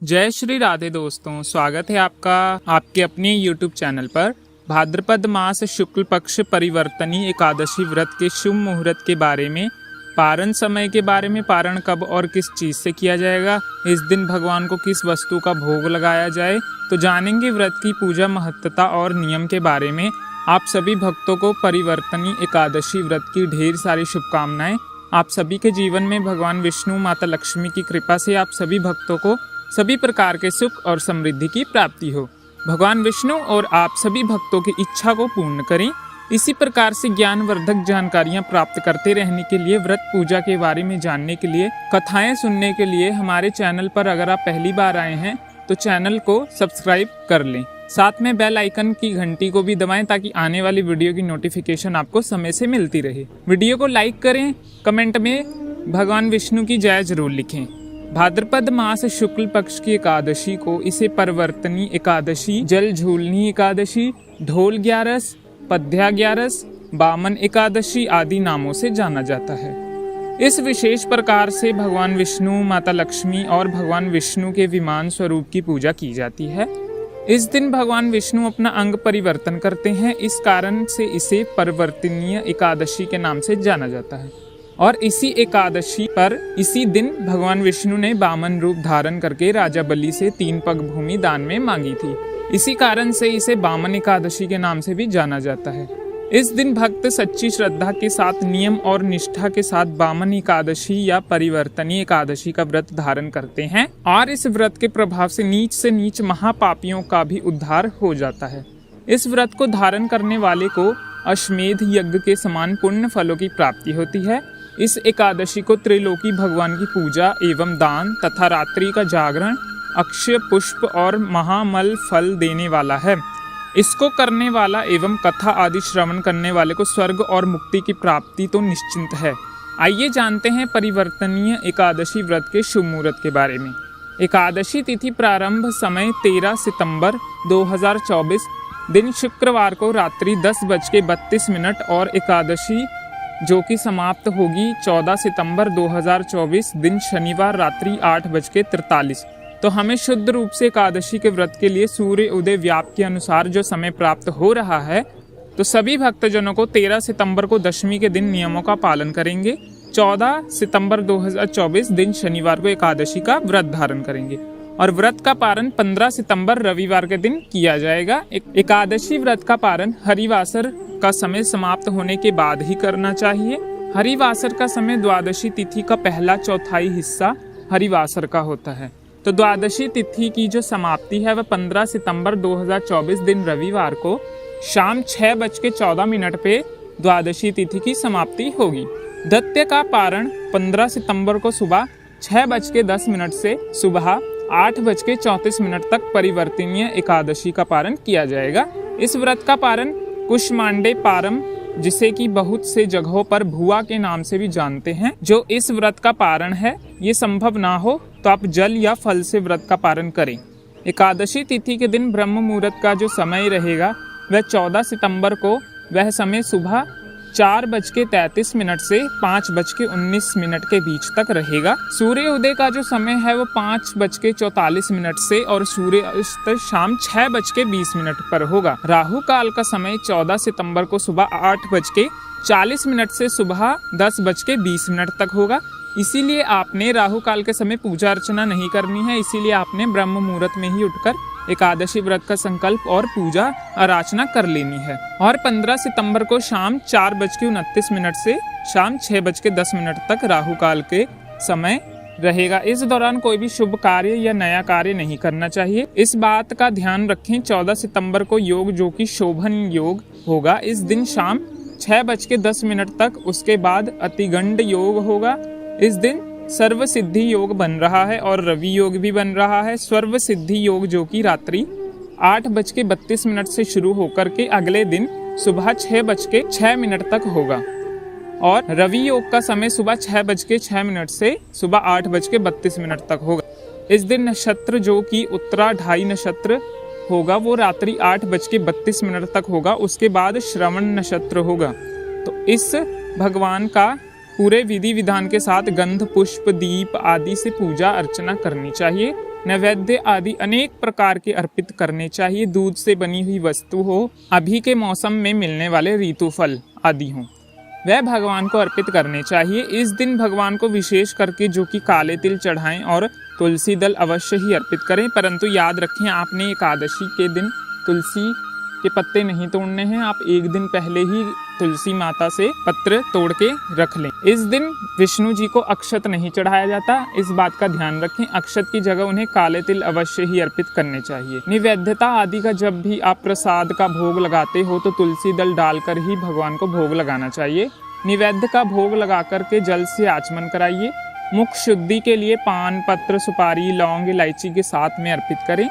जय श्री राधे दोस्तों, स्वागत है आपका आपके अपने YouTube चैनल पर। भाद्रपद मास शुक्ल पक्ष परिवर्तनी एकादशी व्रत के शुभ मुहूर्त के बारे में, पारण समय के बारे में, पारण कब और किस चीज़ से किया जाएगा, इस दिन भगवान को किस वस्तु का भोग लगाया जाए, तो जानेंगे व्रत की पूजा महत्ता और नियम के बारे में। आप सभी भक्तों को परिवर्तनी एकादशी व्रत की ढेर सारी शुभकामनाएं। आप सभी के जीवन में भगवान विष्णु, माता लक्ष्मी की कृपा से आप सभी भक्तों को सभी प्रकार के सुख और समृद्धि की प्राप्ति हो। भगवान विष्णु और आप सभी भक्तों की इच्छा को पूर्ण करें। इसी प्रकार से ज्ञानवर्धक जानकारियां प्राप्त करते रहने के लिए, व्रत पूजा के बारे में जानने के लिए, कथाएं सुनने के लिए हमारे चैनल पर अगर आप पहली बार आए हैं तो चैनल को सब्सक्राइब कर लें। साथ में बेल आइकन की घंटी को भी दबाएं ताकि आने वाली वीडियो की नोटिफिकेशन आपको समय से मिलती रहे। वीडियो को लाइक करें, कमेंट में भगवान विष्णु की जय जरूर लिखें। भाद्रपद मास शुक्ल पक्ष की एकादशी को इसे परिवर्तनी एकादशी, जल झूलनी एकादशी, ढोल ग्यारस, पद्या ग्यारस, बामन एकादशी आदि नामों से जाना जाता है। इस विशेष प्रकार से भगवान विष्णु, माता लक्ष्मी और भगवान विष्णु के विमान स्वरूप की पूजा की जाती है। इस दिन भगवान विष्णु अपना अंग परिवर्तन करते हैं, इस कारण से इसे परिवर्तनीय एकादशी के नाम से जाना जाता है। और इसी एकादशी पर इसी दिन भगवान विष्णु ने बामन रूप धारण करके राजा बलि से 3 पग भूमि दान में मांगी थी। इसी कारण से इसे बामन एकादशी के नाम से भी जाना जाता है। इस दिन भक्त सच्ची श्रद्धा के साथ, नियम और निष्ठा के साथ बामन एकादशी या परिवर्तनीय एकादशी का व्रत धारण करते हैं और इस व्रत के प्रभाव से नीच महापापियों का भी उद्धार हो जाता है। इस व्रत को धारण करने वाले को अश्वमेध यज्ञ के समान पुण्य फलों की प्राप्ति होती है। इस एकादशी को त्रिलोकी भगवान की पूजा एवं दान तथा रात्रि का जागरण, अक्षय पुष्प और महामल फल देने वाला है। इसको करने वाला एवं कथा आदि श्रवण करने वाले को स्वर्ग और मुक्ति की प्राप्ति तो निश्चिंत है। आइए जानते हैं परिवर्तनीय एकादशी व्रत के शुभ मुहूर्त के बारे में। एकादशी तिथि प्रारंभ समय 13 सितंबर 2024 दिन शुक्रवार को रात्रि 10:32 और एकादशी जो कि समाप्त होगी 14 सितंबर 2024 दिन शनिवार रात्रि 8:43। तो हमें शुद्ध रूप से एकादशी के व्रत के लिए सूर्य उदय व्याप के अनुसार जो समय प्राप्त हो रहा है, तो सभी भक्तजनों को 13 सितंबर को दशमी के दिन नियमों का पालन करेंगे। 14 सितंबर 2024 दिन शनिवार को एकादशी का व्रत धारण करेंगे और व्रत का पारण 15 सितंबर रविवार के दिन किया जाएगा। एकादशी व्रत का पारण हरिवासर का समय समाप्त होने के बाद ही करना चाहिए। हरिवासर का समय द्वादशी तिथि का पहला चौथाई हिस्सा हरिवासर का होता है। तो द्वादशी तिथि की जो समाप्ति है वह 15 सितंबर 2024 दिन रविवार को शाम 6:14 पे द्वादशी तिथि की समाप्ति होगी। दैत्य का पारण 15 सितंबर को सुबह 6:10 से सुबह 8:34 तक परिवर्तनीय एकादशी का पारण किया जाएगा। इस व्रत का पारण कुष्मांडे पारम, जिसे कि बहुत से जगहों पर भुआ के नाम से भी जानते हैं, जो इस व्रत का पारण है। ये संभव ना हो तो आप जल या फल से व्रत का पारण करें। एकादशी तिथि के दिन ब्रह्म मुहूर्त का जो समय रहेगा वह 14 सितंबर को वह समय सुबह 4:33 से 5:19 के बीच तक रहेगा। सूर्य उदय का जो समय है वो 5:44 से और सूर्य अस्त शाम 6:20 पर होगा। राहु काल का समय 14 सितंबर को सुबह 8:40 से सुबह 10:20 तक होगा। इसीलिए आपने राहु काल के समय पूजा अर्चना नहीं करनी है, इसीलिए आपने ब्रह्म मुहूर्त में ही उठकर एकादशी व्रत का संकल्प और पूजा अर्चना कर लेनी है। और 15 सितंबर को शाम 4:29 से शाम 6:10 तक राहु काल के समय रहेगा। इस दौरान कोई भी शुभ कार्य या नया कार्य नहीं करना चाहिए। इस बात का ध्यान रखें। 14 सितंबर को योग जो कि शोभन योग होगा इस दिन शाम 6:10 तक। उसके बाद अतिगंड योग होगा। इस दिन सर्व सिद्धि योग बन रहा है और रवि योग भी बन रहा है। सर्व सिद्धि योग जो कि रात्रि 8:32 से शुरू होकर के अगले दिन सुबह 6:06 तक होगा और रवि योग का समय सुबह 6:06 से सुबह 8:32 तक होगा। इस दिन नक्षत्र जो कि उत्तराधाई नक्षत्र होगा वो रात्रि 8:32 तक होगा। उसके बाद श्रवण नक्षत्र होगा। तो इस भगवान का पूरे विधि विधान के साथ गंध, पुष्प, दीप आदि से पूजा अर्चना करनी चाहिए। नैवेद्य आदि अनेक प्रकार के अर्पित करने चाहिए। दूध से बनी हुई वस्तु हो, अभी के मौसम में मिलने वाले ऋतु फल आदि हों, वह भगवान को अर्पित करने चाहिए। इस दिन भगवान को विशेष करके जो कि काले तिल चढ़ाएं और तुलसी दल अवश्य ही अर्पित करें। परंतु याद रखें, आपने एकादशी के दिन तुलसी के पत्ते नहीं तोड़ने हैं। आप एक दिन पहले ही तुलसी माता से पत्र तोड़ के रख लें। इस दिन विष्णु जी को अक्षत नहीं चढ़ाया जाता, इस बात का ध्यान रखें। अक्षत की जगह उन्हें काले तिल अवश्य ही अर्पित करने चाहिए। निवेद्यता आदि का जब भी आप प्रसाद का भोग लगाते हो तो तुलसी दल डालकर ही भगवान को भोग लगाना चाहिए। निवेद्य का भोग लगा करके जल से आचमन कराइए। मुख शुद्धि के लिए पान, पत्र, सुपारी, लौंग, इलायची के साथ में अर्पित करें।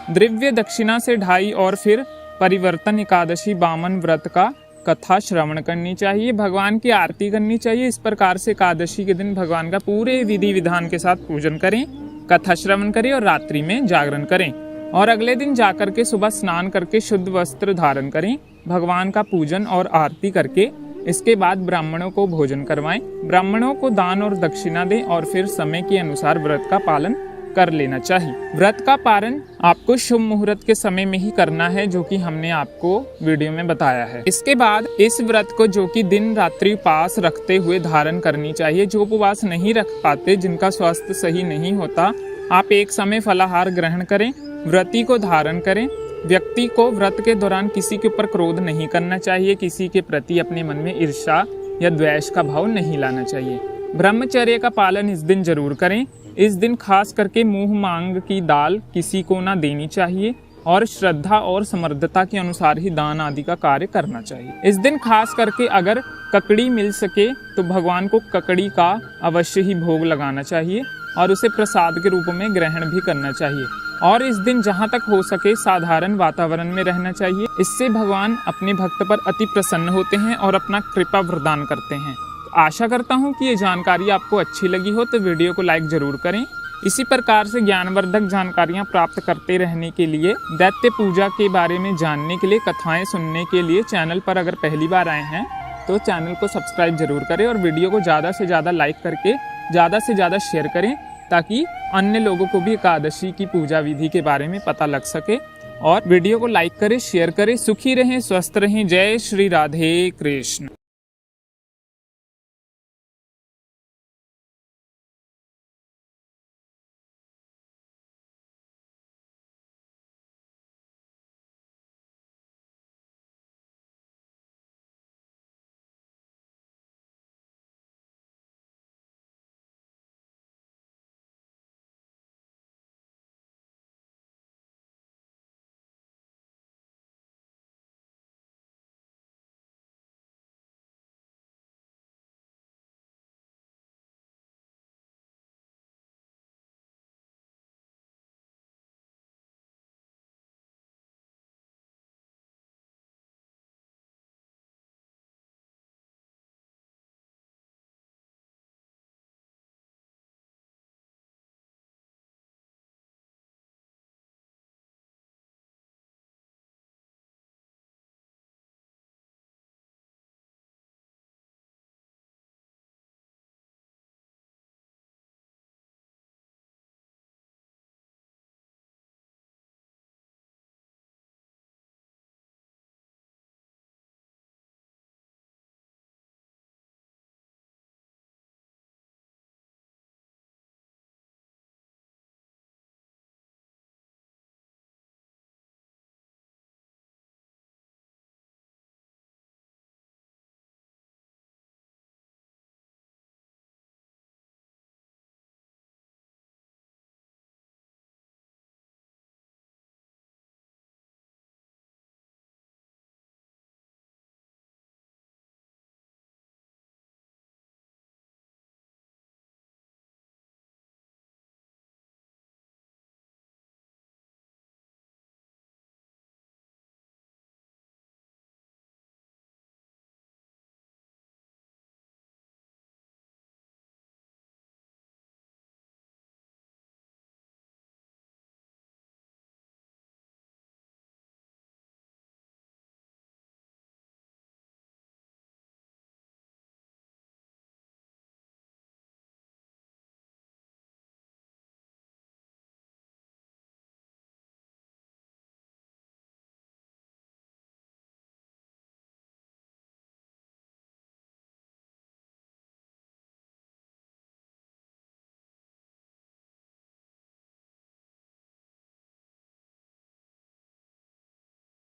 द्रव्य दक्षिणा से ढाई और फिर परिवर्तन एकादशी वामन व्रत का कथा श्रवण करनी चाहिए। भगवान की आरती करनी चाहिए। इस प्रकार से एकादशी के दिन भगवान का पूरे विधि विधान के साथ पूजन करें, कथा श्रवण करें और रात्रि में जागरण करें। और अगले दिन जाकर के सुबह स्नान करके शुद्ध वस्त्र धारण करें। भगवान का पूजन और आरती करके इसके बाद ब्राह्मणों को भोजन करवाएं। ब्राह्मणों को दान और दक्षिणा दें और फिर समय के अनुसार व्रत का पालन कर लेना चाहिए। व्रत का पालन आपको शुभ मुहूर्त के समय में ही करना है, जो कि हमने आपको वीडियो में बताया है। इसके बाद इस व्रत को जो कि दिन रात्रि उपवास रखते हुए धारण करनी चाहिए। जो उपवास नहीं रख पाते, जिनका स्वास्थ्य सही नहीं होता, आप एक समय फलाहार ग्रहण करें, व्रती को धारण करें। व्यक्ति को व्रत के दौरान किसी के ऊपर क्रोध नहीं करना चाहिए। किसी के प्रति अपने मन में ईर्ष्या या द्वेष का भाव नहीं लाना चाहिए। ब्रह्मचर्य का पालन इस दिन जरूर करें। इस दिन खास करके मुंह मांग की दाल किसी को ना देनी चाहिए और श्रद्धा और समर्थता के अनुसार ही दान आदि का कार्य करना चाहिए। इस दिन खास करके अगर ककड़ी मिल सके तो भगवान को ककड़ी का अवश्य ही भोग लगाना चाहिए और उसे प्रसाद के रूप में ग्रहण भी करना चाहिए। और इस दिन जहाँ तक हो सके साधारण वातावरण में रहना चाहिए। इससे भगवान अपने भक्त पर अति प्रसन्न होते हैं और अपना कृपा वरदान करते हैं। आशा करता हूँ कि ये जानकारी आपको अच्छी लगी हो, तो वीडियो को लाइक जरूर करें। इसी प्रकार से ज्ञानवर्धक जानकारियाँ प्राप्त करते रहने के लिए, दैत्य पूजा के बारे में जानने के लिए, कथाएं सुनने के लिए चैनल पर अगर पहली बार आए हैं तो चैनल को सब्सक्राइब जरूर करें और वीडियो को ज़्यादा से ज़्यादा लाइक करके ज़्यादा से ज़्यादा शेयर करें, ताकि अन्य लोगों को भी एकादशी की पूजा विधि के बारे में पता लग सके। और वीडियो को लाइक करें, शेयर करें। सुखी रहें, स्वस्थ रहें। जय श्री राधे कृष्ण।